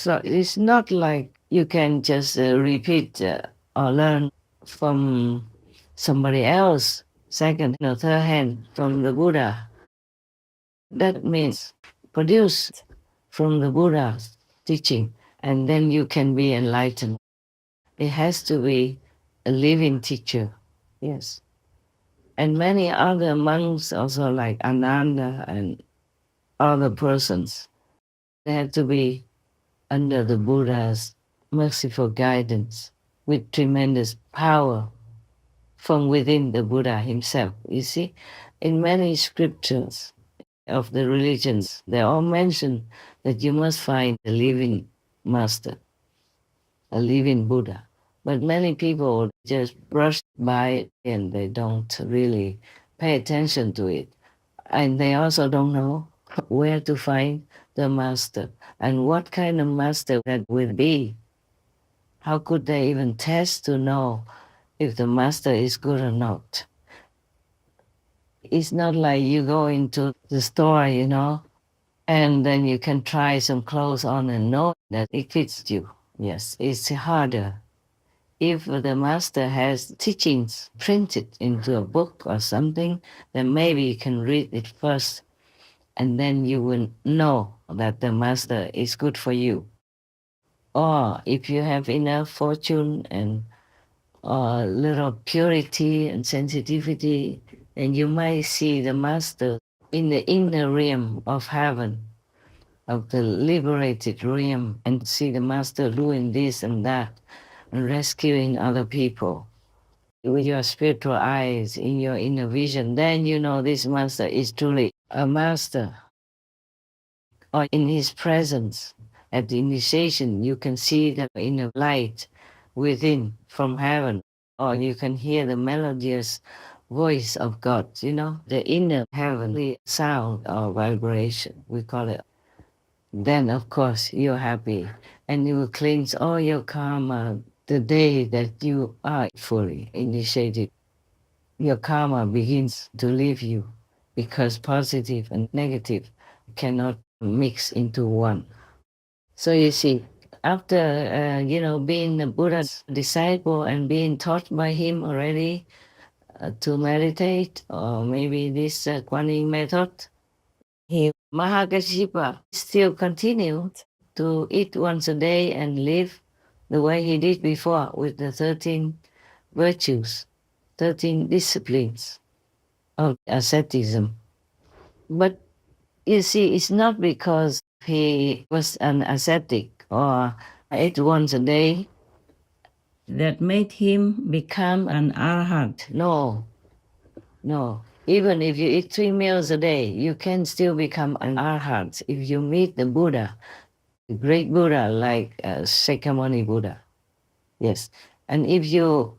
So it's not like you can just repeat or learn from somebody else, second or third hand from the Buddha. That means produced from the Buddha's teaching, and then you can be enlightened. It has to be a living teacher, yes. And many other monks also like Ananda and other persons, they have to be under the Buddha's merciful guidance with tremendous power from within the Buddha himself. You see, in many scriptures of the religions, they all mention that you must find a living master, a living Buddha. But many people just brush by it and they don't really pay attention to it. And they also don't know where to find the master and what kind of master that will be. How could they even test to know if the master is good or not? It's not like you go into the store, and then you can try some clothes on and know that it fits you. Yes, it's harder. If the master has teachings printed into a book or something, then maybe you can read it first and then you will know that the master is good for you. Or if you have enough fortune and a little purity and sensitivity, then you might see the master in the inner realm of heaven, of the liberated realm, and see the master doing this and that and rescuing other people. With your spiritual eyes, in your inner vision, then you know this master is truly a master. Or in his presence, at the initiation, you can see the inner light within from heaven, or you can hear the melodious voice of God, the inner heavenly sound or vibration, we call it. Then, of course, you're happy and you will cleanse all your karma the day that you are fully initiated. Your karma begins to leave you because positive and negative cannot mix into one. So you see, after being the Buddha's disciple and being taught by him already to meditate, or maybe this Kuan Yin method, Mahākāśyapa still continued to eat once a day and live the way he did before with the 13 virtues, 13 disciplines of asceticism. But you see, it's not because he was an ascetic or ate once a day that made him become an arhat. No, no. Even if you eat 3 meals a day, you can still become an arhat if you meet the Buddha, the great Buddha like Shakyamuni Buddha. Yes. And if you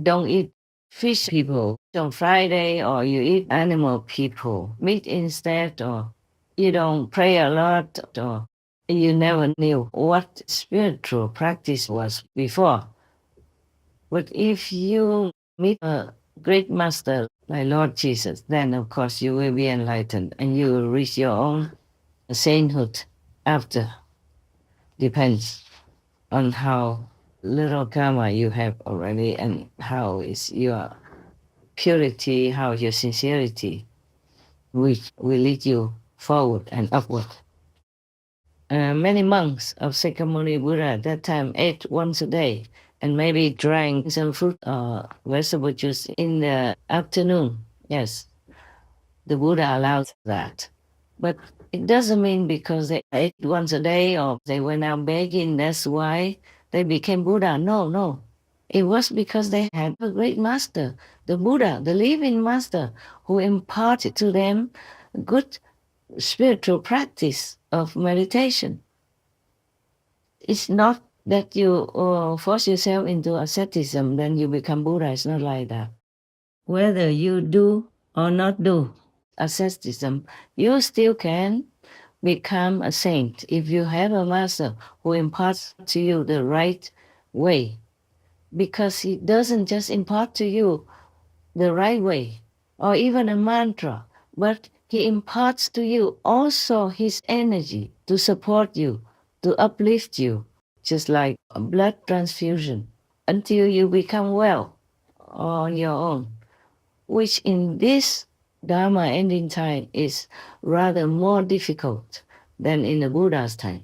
don't eat fish people on Friday, or you eat animal people, meat instead, or you don't pray a lot, or you never knew what spiritual practice was before. But if you meet a great master like Lord Jesus, then of course you will be enlightened and you will reach your own sainthood after. Depends on how little karma you have already and how is your purity, how your sincerity, which will lead you forward and upward. Many monks of Shakyamuni Buddha at that time ate once a day and maybe drank some fruit or vegetable juice in the afternoon. Yes, the Buddha allowed that. But it doesn't mean because they ate once a day or they went out begging, that's why they became Buddha. No, no. It was because they had a great master, the Buddha, the living master, who imparted to them good spiritual practice of meditation. It's not that you force yourself into asceticism, then you become Buddha. It's not like that. Whether you do or not do asceticism, you still can become a saint if you have a master who imparts to you the right way. Because he doesn't just impart to you the right way or even a mantra, but he imparts to you also his energy to support you to uplift you, just like a blood transfusion, until you become well on your own, which in this Dharma ending time is rather more difficult than in the Buddha's time.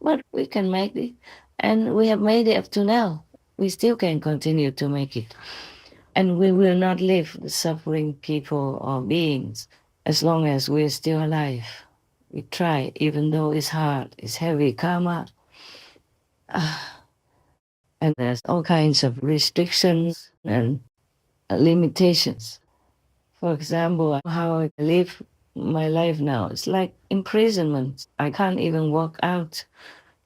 But we can make it, and we have made it up to now. We still can continue to make it. And we will not leave the suffering people or beings as long as we're still alive. We try, even though it's hard, it's heavy karma. And there's all kinds of restrictions and limitations. For example, how I live my life now, it's like imprisonment. I can't even walk out,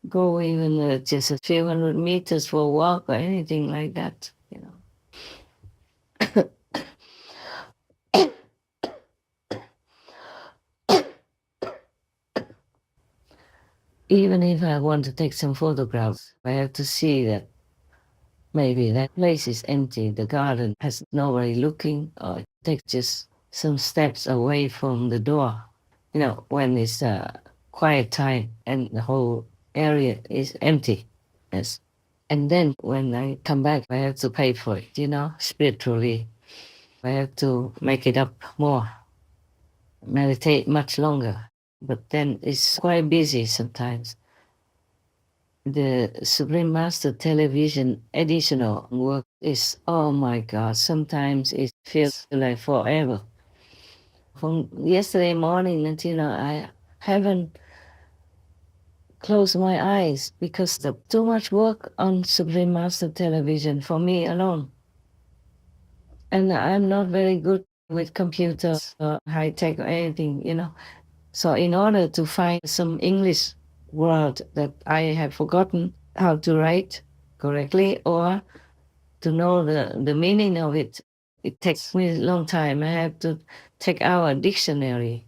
go even just a few hundred meters for a walk or anything like that, you know. Even if I want to take some photographs, I have to see that maybe that place is empty, the garden has nobody looking, or take just some steps away from the door. You know, when it's quiet time and the whole area is empty. Yes. And then when I come back, I have to pay for it, you know, spiritually. I have to make it up more, meditate much longer. But then it's quite busy sometimes. The Supreme Master television additional work is, oh my God, sometimes it feels like forever. From yesterday morning until now, I haven't closed my eyes because there's too much work on Supreme Master television for me alone. And I'm not very good with computers or high tech or anything, you know. So in order to find some English word that I have forgotten how to write correctly or to know the meaning of it, it takes me a long time. I have to take out a dictionary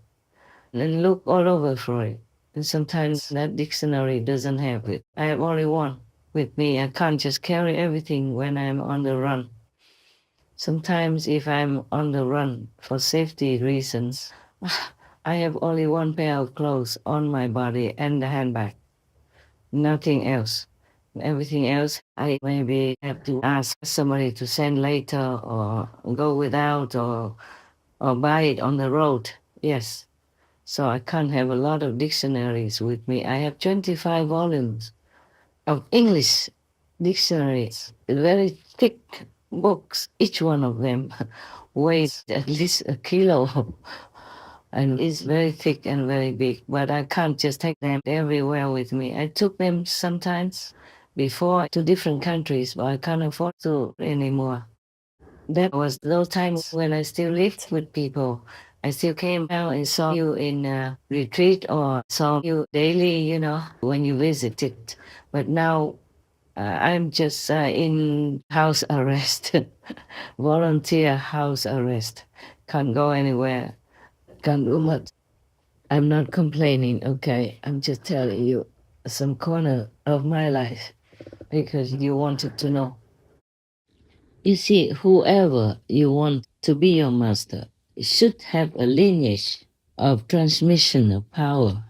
and look all over for it. And sometimes that dictionary doesn't have it. I have only one with me. I can't just carry everything when I'm on the run. Sometimes if I'm on the run for safety reasons, I have only one pair of clothes on my body and the handbag. Nothing else. Everything else, I maybe have to ask somebody to send later or go without or buy it on the road. Yes. So I can't have a lot of dictionaries with me. I have 25 volumes of English dictionaries, very thick books. Each one of them weighs at least a kilo and is very thick and very big. But I can't just take them everywhere with me. I took them sometimes before to different countries, but I can't afford to anymore. That was those times when I still lived with people. I still came out and saw you in a retreat or saw you daily, you know, when you visited. But now I'm just in house arrest, volunteer house arrest. Can't go anywhere, can't do much. I'm not complaining, okay? I'm just telling you some corner of my life because you wanted to know. You see, whoever you want to be your master should have a lineage of transmission of power.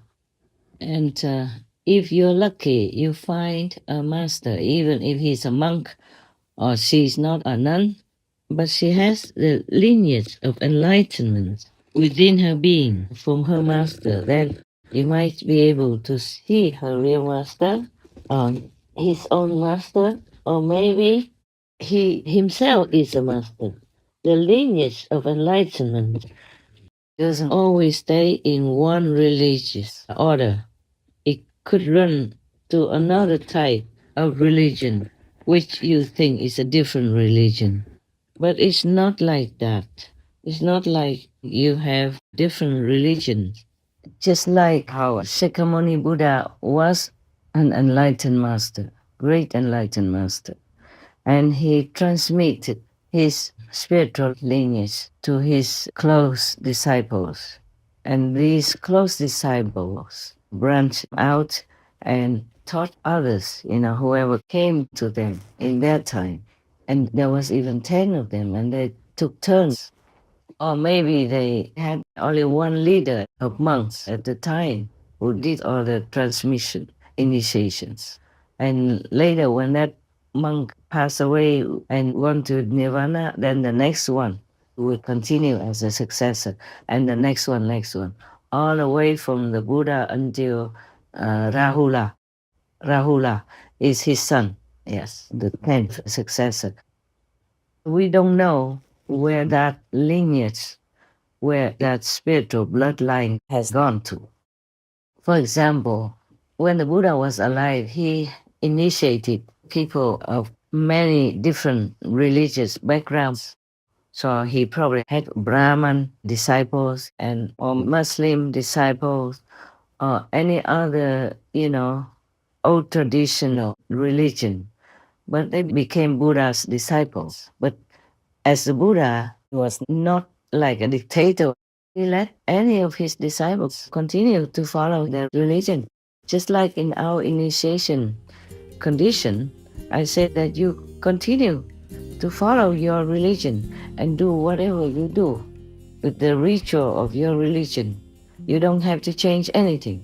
And if you're lucky, you find a master, even if he's a monk or she's not a nun, but she has the lineage of enlightenment within her being from her master, then you might be able to see her real master or his own master, or maybe he himself is a master. The lineage of enlightenment doesn't always stay in one religious order. It could run to another type of religion, which you think is a different religion. But it's not like that. It's not like you have different religions. Just like how Shakyamuni Buddha was an enlightened master, great enlightened master. And he transmitted his spiritual lineage to his close disciples. And these close disciples branched out and taught others, you know, whoever came to them in their time. And there was even 10 of them, and they took turns. Or maybe they had only one leader of monks at the time who did all the transmission. initiations. And later, when that monk passed away and went to Nirvana, then the next one will continue as a successor, and the next one, all the way from the Buddha until Rahula. Rahula is his son, yes, the 10th successor. We don't know where that lineage, where that spiritual bloodline has gone to. For example, when the Buddha was alive, he initiated people of many different religious backgrounds. So he probably had Brahman disciples and or Muslim disciples or any other, old traditional religion. But they became Buddha's disciples. But as the Buddha was not like a dictator, he let any of his disciples continue to follow their religion. Just like in our initiation condition, I said that you continue to follow your religion and do whatever you do with the ritual of your religion. You don't have to change anything.